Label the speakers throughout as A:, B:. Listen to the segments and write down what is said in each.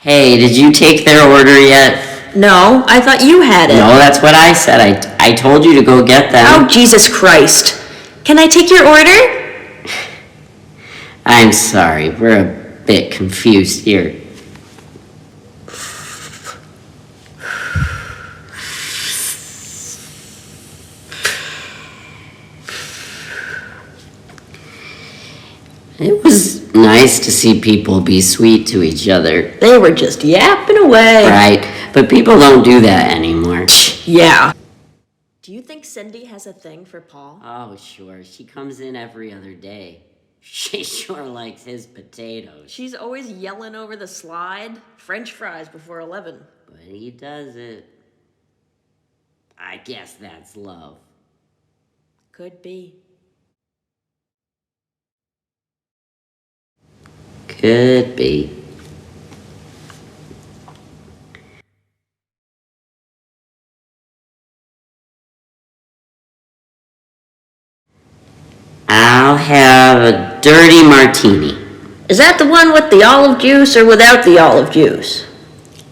A: Hey, did you take their order yet?
B: No, I thought you had it.
A: No, that's what I said. I told you to go get them.
B: Oh, Jesus Christ. Can I take your order?
A: I'm sorry. We're a bit confused here. It was nice to see people be sweet to each other.
B: They were just yapping away.
A: Right, but people don't do that anymore.
B: Yeah. Do you think Cindy has a thing for Paul?
A: Oh, sure. She comes in every other day. She sure likes his potatoes.
B: She's always yelling over the slide. French fries before 11.
A: But he does it. I guess that's love.
B: Could be.
A: Could be. I'll have a dirty martini.
B: Is that the one with the olive juice or without the olive juice?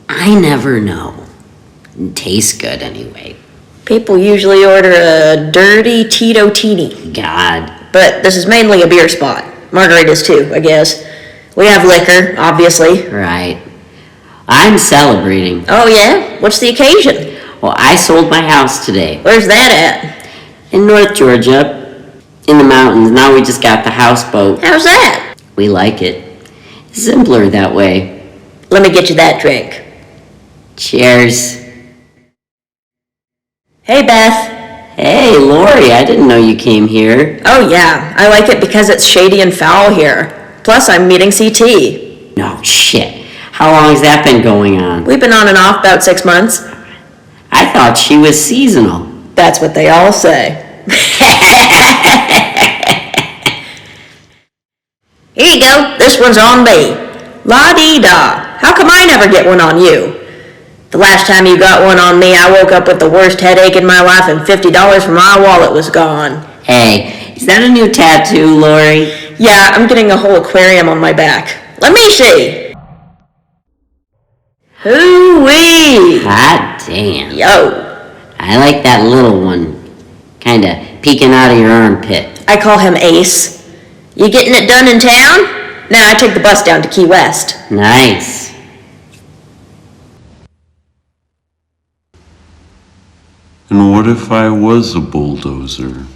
A: I never know. It tastes good anyway.
B: People usually order a dirty Tito-tini.
A: God.
B: But this is mainly a beer spot. Margaritas too, I guess. We have liquor, obviously.
A: Right. I'm celebrating.
B: Oh yeah? What's the occasion?
A: Well, I sold my house today.
B: Where's that at?
A: In North Georgia. In the mountains. Now we just got the houseboat.
B: How's that?
A: We like it. It's simpler that way.
B: Let me get you that drink.
A: Cheers.
B: Hey, Beth.
A: Hey, Lori, I didn't know you came here.
B: Oh yeah, I like it because it's shady and foul here. Plus, I'm meeting CT.
A: No shit. How long has that been going on?
B: We've been on and off about 6 months.
A: I thought she was seasonal.
B: That's what they all say. Here you go. This one's on me. La-dee-da. How come I never get one on you? The last time you got one on me, I woke up with the worst headache in my life and $50 from my wallet was gone.
A: Hey, is that a new tattoo, Lori?
B: Yeah, I'm getting a whole aquarium on my back. Let me see. Hoo-wee.
A: Hot damn.
B: Yo.
A: I like that little one. Kinda peeking out of your armpit.
B: I call him Ace. You getting it done in town? Nah, I take the bus down to Key West.
A: Nice.
C: And what if I was a bulldozer?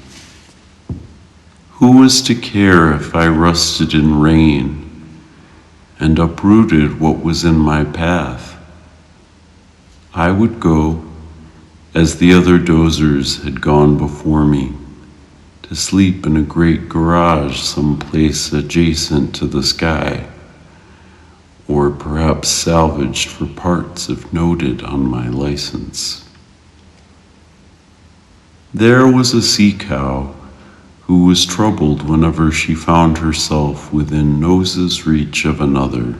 C: Who was to care if I rusted in rain and uprooted what was in my path? I would go, as the other dozers had gone before me, to sleep in a great garage someplace adjacent to the sky, or perhaps salvaged for parts if noted on my license. There was a sea cow who was troubled whenever she found herself within nose's reach of another.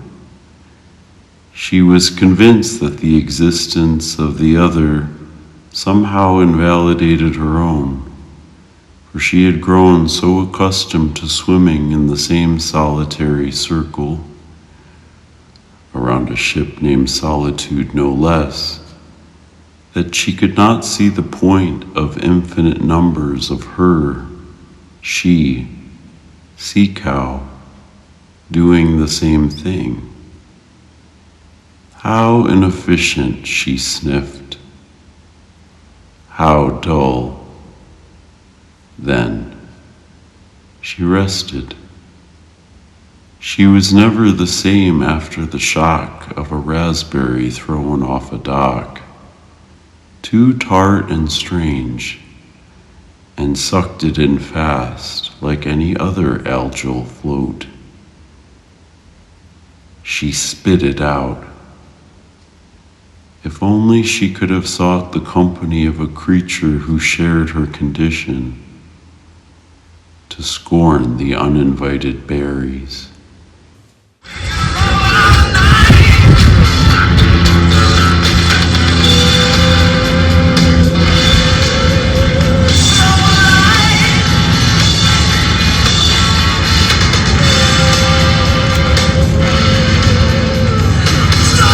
C: She was convinced that the existence of the other somehow invalidated her own, for she had grown so accustomed to swimming in the same solitary circle, around a ship named Solitude no less, that she could not see the point of infinite numbers of her, she, sea cow, doing the same thing. How inefficient, she sniffed. How dull. Then she rested. She was never the same after the shock of a raspberry thrown off a dock, too tart and strange, and sucked it in fast like any other algal float. She spit it out. If only she could have sought the company of a creature who shared her condition, to scorn the uninvited berries.
D: Stop!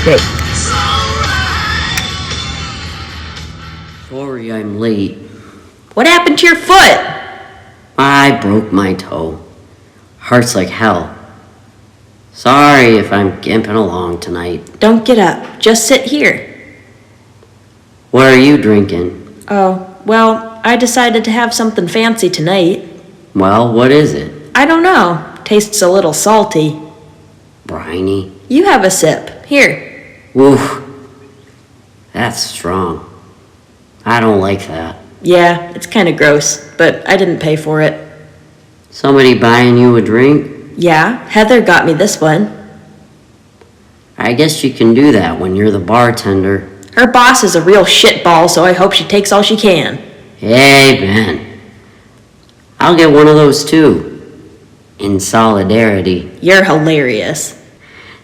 B: Hey.
A: Sorry I'm late.
B: What happened to your foot?
A: I broke my toe. Hurts like hell. Sorry if I'm gimping along tonight.
B: Don't get up. Just sit here.
A: What are you drinking?
B: Oh, well, I decided to have something fancy tonight.
A: Well, what is it?
B: I don't know. Tastes a little salty.
A: Briny?
B: You have a sip. Here.
A: Woof. That's strong. I don't like that.
B: Yeah, it's kind of gross, but I didn't pay for it.
A: Somebody buying you a drink?
B: Yeah, Heather got me this one.
A: I guess you can do that when you're the bartender.
B: Her boss is a real shitball, so I hope she takes all she can.
A: Hey, Ben. I'll get one of those too. In solidarity.
B: You're hilarious.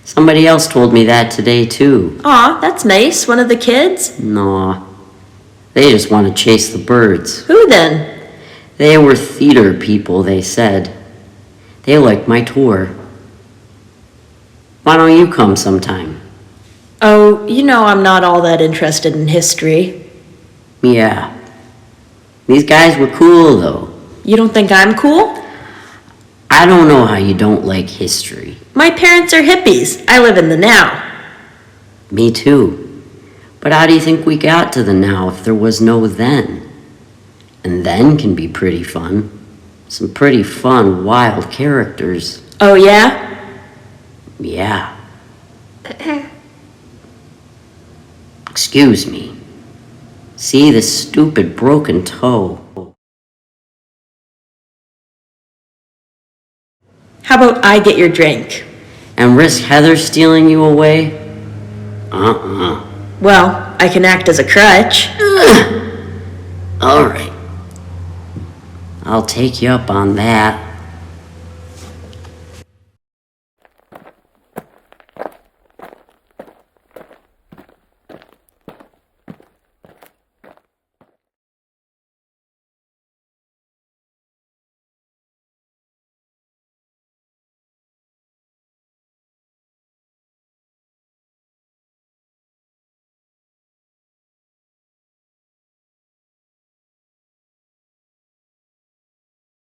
A: Somebody else told me that today too.
B: Aw, that's nice. One of the kids?
A: Nah. They just want to chase the birds.
B: Who then?
A: They were theater people, they said. They liked my tour. Why don't you come sometime?
B: Oh, you know I'm not all that interested in history.
A: Yeah. These guys were cool, though.
B: You don't think I'm cool?
A: I don't know how you don't like history.
B: My parents are hippies. I live in the now.
A: Me too. But how do you think we got to the now if there was no then? And then can be pretty fun. Some pretty fun, wild characters.
B: Oh, yeah?
A: Yeah. Excuse me. See this stupid broken toe?
B: How about I get your drink?
A: And risk Heather stealing you away? Uh-uh.
B: Well, I can act as a crutch.
A: All right. I'll take you up on that.